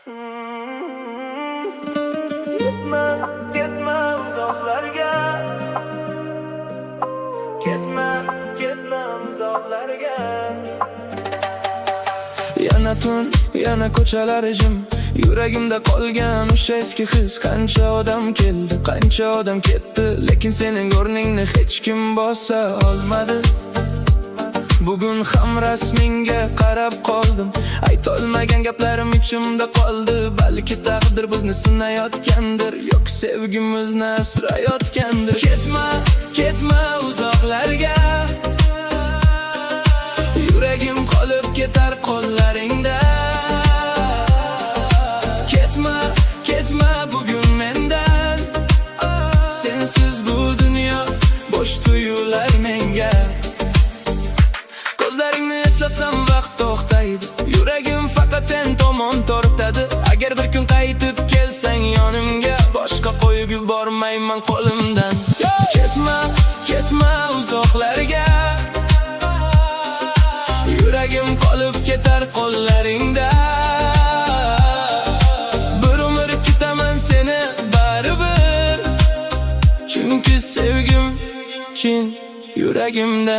Ketme, ketme uzoqlarga. Ketme, ketme uzoqlarga. Yana tun, yana ko'chalar jim. Yuragimda qolgan o'sha eski his. Qancha odam keldi, qancha odam ketdi, lekin sening o'rningni hech kim bosa olmadi. Bugun ham rasmingga qarab qoldim. Aytolmagan gaplarim ichimda qoldi. Balki taqdir bizni sinayotgandir, yo'q sevgimizni asrayotgandir. Ketma, ketma uzoqlarga. Yuragim qolib ketar qo'llaringda. Ketma, ketma bugun mendan. Sensiz bu dunyo bo'sh tuyular menga. Ko'zlaringni eslasam vaqt to'xtaydi. Yuragim faqat sen tomon tortadi. Agar bir kun qaytib kelsang yonimga, boshqa qo'yib yubormayman qo'limdan. Ketma, ketma uzoqlarga. Yuragim qolib ketar qo'llaringda. Bir umr kutaman seni baribir, chunki sevgim chin yuragimda.